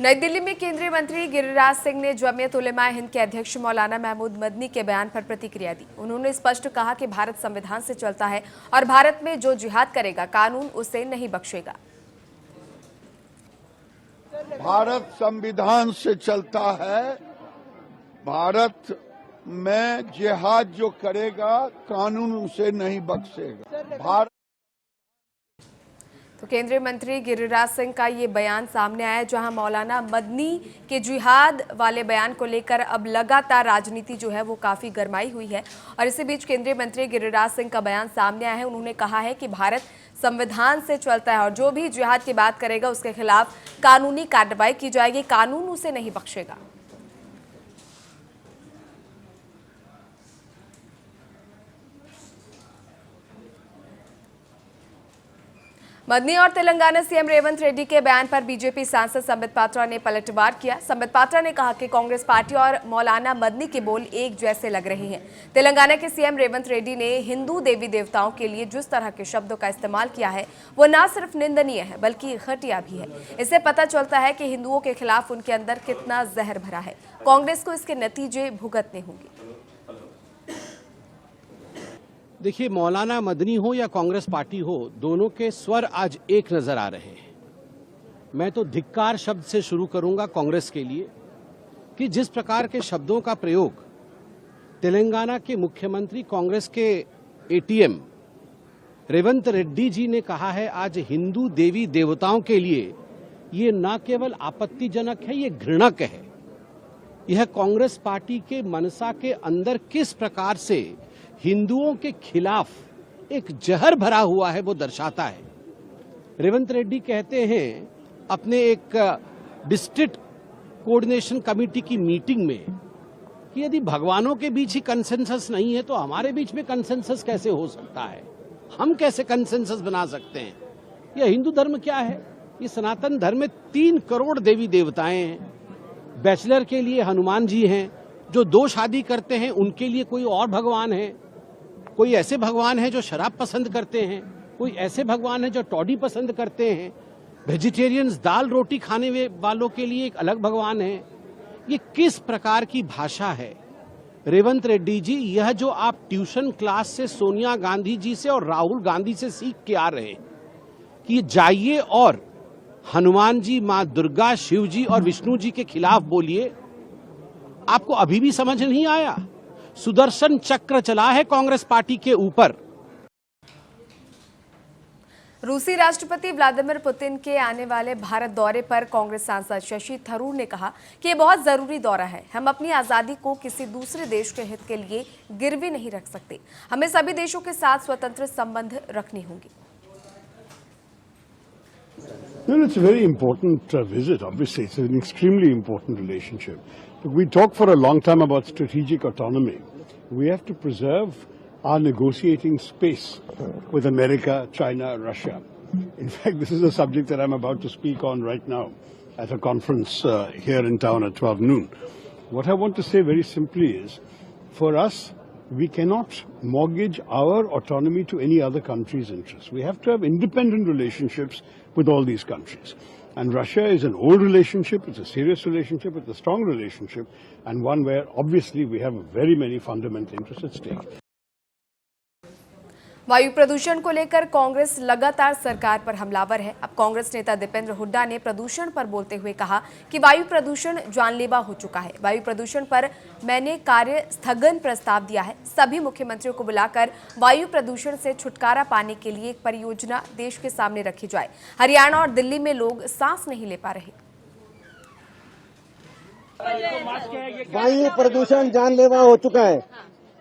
नई दिल्ली में केंद्रीय मंत्री गिरिराज सिंह ने जमीयत उलेमा हिंद के अध्यक्ष मौलाना महमूद मदनी के बयान पर प्रतिक्रिया दी। उन्होंने स्पष्ट कहा कि भारत संविधान से चलता है और भारत में जो जिहाद करेगा कानून उसे नहीं बख्शेगा। भारत संविधान से चलता है, भारत में जिहाद जो करेगा कानून उसे नहीं बख्शेगा। भारत तो केंद्रीय मंत्री गिरिराज सिंह का ये बयान सामने आया, जहां मौलाना मदनी के जिहाद वाले बयान को लेकर अब लगातार राजनीति जो है वो काफी गरमाई हुई है। और इसी बीच केंद्रीय मंत्री गिरिराज सिंह का बयान सामने आया है। उन्होंने कहा है कि भारत संविधान से चलता है और जो भी जिहाद की बात करेगा उसके खिलाफ कानूनी कार्रवाई की जाएगी, कानून उसे नहीं बख्शेगा। मदनी और तेलंगाना सीएम रेवंत रेड्डी के बयान पर बीजेपी सांसद संबित पात्रा ने पलटवार किया। संबित पात्रा ने कहा कि कांग्रेस पार्टी और मौलाना मदनी के बोल एक जैसे लग रहे हैं। तेलंगाना के सीएम रेवंत रेड्डी ने हिंदू देवी देवताओं के लिए जिस तरह के शब्दों का इस्तेमाल किया है वो न सिर्फ निंदनीय है बल्कि घटिया भी है। इससे पता चलता है कि हिंदुओं के खिलाफ उनके अंदर कितना जहर भरा है। कांग्रेस को इसके नतीजे भुगतने होंगे। देखिए, मौलाना मदनी हो या कांग्रेस पार्टी हो, दोनों के स्वर आज एक नजर आ रहे हैं। मैं तो धिक्कार शब्द से शुरू करूंगा कांग्रेस के लिए कि जिस प्रकार के शब्दों का प्रयोग तेलंगाना के मुख्यमंत्री कांग्रेस के एटीएम रेवंत रेड्डी जी ने कहा है आज हिंदू देवी देवताओं के लिए, ये न केवल आपत्तिजनक है, ये घृणक है। यह कांग्रेस पार्टी के मनसा के अंदर किस प्रकार से हिंदुओं के खिलाफ एक जहर भरा हुआ है वो दर्शाता है। रेवंत रेड्डी कहते हैं अपने एक डिस्ट्रिक्ट कोऑर्डिनेशन कमेटी की मीटिंग में कि यदि भगवानों के बीच ही कंसेंसस नहीं है तो हमारे बीच में कंसेंसस कैसे हो सकता है, हम कैसे कंसेंसस बना सकते हैं। यह हिंदू धर्म क्या है? ये सनातन धर्म में 3 करोड़ देवी देवताएं हैं। बैचलर के लिए हनुमान जी हैं, जो 2 शादी करते हैं उनके लिए कोई और भगवान है, कोई ऐसे भगवान है जो शराब पसंद करते हैं, कोई ऐसे भगवान है जो टॉडी पसंद करते हैं, वेजिटेरियंस दाल रोटी खाने वालों के लिए एक अलग भगवान है। ये किस प्रकार की भाषा है रेवंत रेड्डी जी? यह जो आप ट्यूशन क्लास से सोनिया गांधी जी से और राहुल गांधी से सीख के आ रहे हैं कि जाइए और हनुमान जी, मां दुर्गा, शिव जी और विष्णु जी के खिलाफ बोलिए, आपको अभी भी समझ नहीं आया? सुदर्शन चक्र चला है कांग्रेस पार्टी के ऊपर। रूसी राष्ट्रपति व्लादिमीर पुतिन के आने वाले भारत दौरे पर कांग्रेस सांसद शशि थरूर ने कहा कि ये बहुत जरूरी दौरा है। हम अपनी आजादी को किसी दूसरे देश के हित के लिए गिरवी नहीं रख सकते। हमें सभी देशों के साथ स्वतंत्र संबंध रखने होंगे। Well, it's a very important visit. Obviously, it's an extremely important relationship. We talk for a long time about strategic autonomy. We have to preserve our negotiating space with America, China, Russia. In fact, this is a subject that I'm about to speak on right now at a conference here in town at 12 noon. What I want to say very simply is, for us, we cannot mortgage our autonomy to any other country's interests. We have to have independent relationships with all these countries. And Russia is an old relationship, it's a serious relationship, it's a strong relationship, and one where obviously we have very many fundamental interests at stake. वायु प्रदूषण को लेकर कांग्रेस लगातार सरकार पर हमलावर है। अब कांग्रेस नेता दीपेंद्र हुड्डा ने प्रदूषण पर बोलते हुए कहा कि वायु प्रदूषण जानलेवा हो चुका है। वायु प्रदूषण पर मैंने कार्य स्थगन प्रस्ताव दिया है। सभी मुख्यमंत्रियों को बुलाकर वायु प्रदूषण से छुटकारा पाने के लिए एक परियोजना देश के सामने रखी जाए। हरियाणा और दिल्ली में लोग सांस नहीं ले पा रहे। वायु प्रदूषण जानलेवा हो चुका है।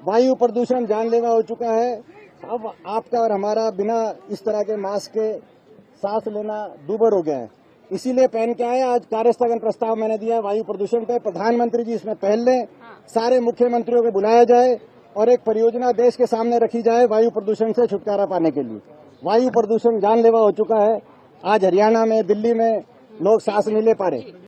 वायु प्रदूषण जानलेवा हो चुका है। अब आपका और हमारा बिना इस तरह के मास्क के सांस लेना दूभर हो गया है। इसीलिए पहन के आए। आज कार्यस्थगन प्रस्ताव मैंने दिया है वायु प्रदूषण पे। प्रधानमंत्री जी इसमें पहल लें, सारे मुख्यमंत्रियों को बुलाया जाए और एक परियोजना देश के सामने रखी जाए वायु प्रदूषण से छुटकारा पाने के लिए। वायु प्रदूषण जानलेवा हो चुका है। आज हरियाणा में, दिल्ली में लोग सांस नहीं ले पा रहे।